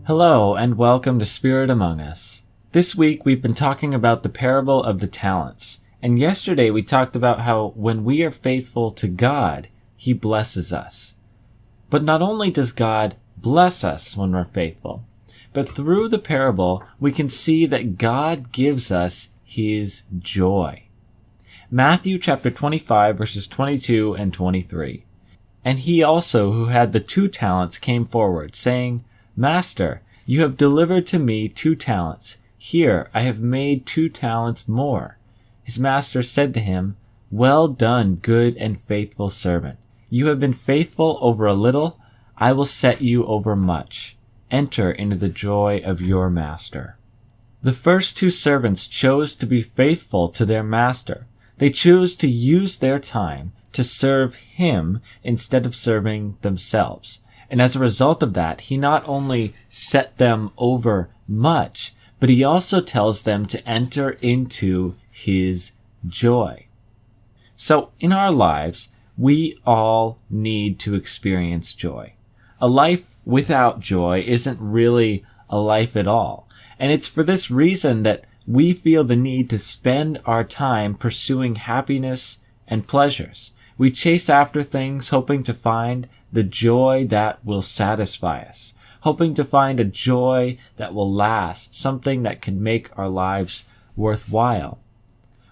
Hello and welcome to Spirit Among Us. This week we've been talking about the parable of the talents. And yesterday we talked about how when we are faithful to God, He blesses us. But not only does God bless us when we're faithful, but through the parable we can see that God gives us His joy. Matthew chapter 25 verses 22 and 23. And he also who had the 2 talents came forward, saying, Master, you have delivered to me 2 talents. Here, I have made 2 talents more. His master said to him, Well done, good and faithful servant. You have been faithful over a little. I will set you over much. Enter into the joy of your master. The first 2 servants chose to be faithful to their master. They chose to use their time to serve him instead of serving themselves. And as a result of that, he not only set them over much, but he also tells them to enter into his joy. So in our lives, we all need to experience joy. A life without joy isn't really a life at all. And it's for this reason that we feel the need to spend our time pursuing happiness and pleasures. We chase after things hoping to find the joy that will satisfy us, hoping to find a joy that will last, something that can make our lives worthwhile.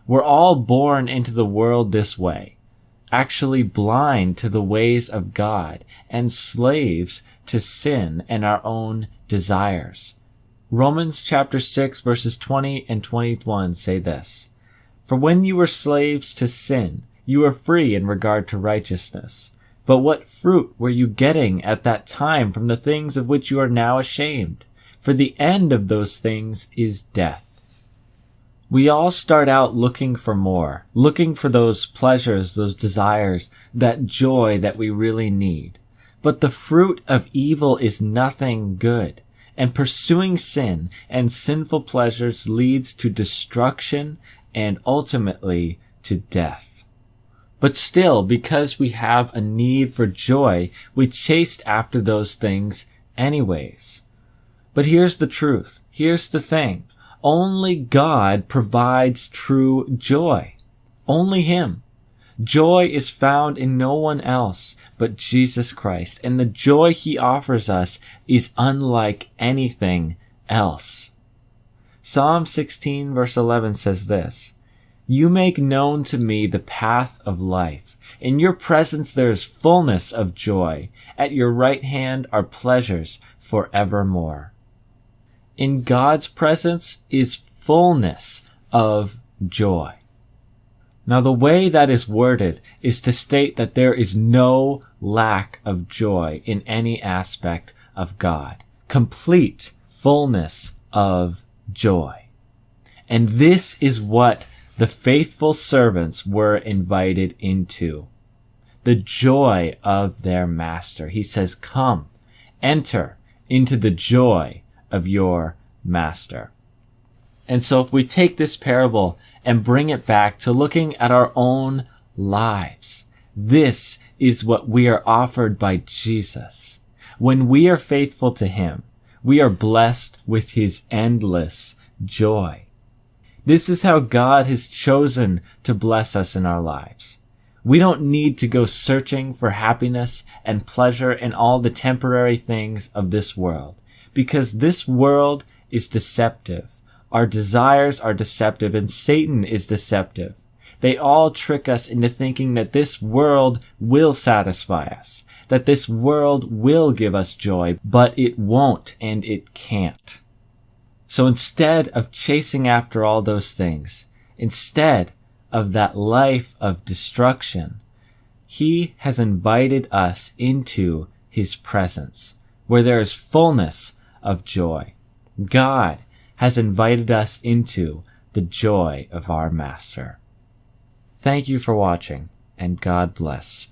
We're all born into the world this way, actually blind to the ways of God and slaves to sin and our own desires. Romans chapter 6 verses 20 and 21 say this, For when you were slaves to sin, you were free in regard to righteousness. But what fruit were you getting at that time from the things of which you are now ashamed? For the end of those things is death. We all start out looking for more, looking for those pleasures, those desires, that joy that we really need. But the fruit of evil is nothing good, and pursuing sin and sinful pleasures leads to destruction and ultimately to death. But still, because we have a need for joy, we chased after those things anyways. But here's the truth. Here's the thing. Only God provides true joy. Only Him. Joy is found in no one else but Jesus Christ, and the joy He offers us is unlike anything else. Psalm 16 verse 11 says this, You make known to me the path of life. In your presence there is fullness of joy. At your right hand are pleasures forevermore. In God's presence is fullness of joy. Now the way that is worded is to state that there is no lack of joy in any aspect of God. Complete fullness of joy. And this is what the faithful servants were invited into. The joy of their master. He says, Come, enter into the joy of your master. And so if we take this parable and bring it back to looking at our own lives, this is what we are offered by Jesus. When we are faithful to Him, we are blessed with His endless joy. This is how God has chosen to bless us in our lives. We don't need to go searching for happiness and pleasure in all the temporary things of this world, because this world is deceptive. Our desires are deceptive, and Satan is deceptive. They all trick us into thinking that this world will satisfy us, that this world will give us joy, but it won't and it can't. So instead of chasing after all those things, instead of that life of destruction, He has invited us into His presence, where there is fullness of joy. God has invited us into the joy of our Master. Thank you for watching, and God bless.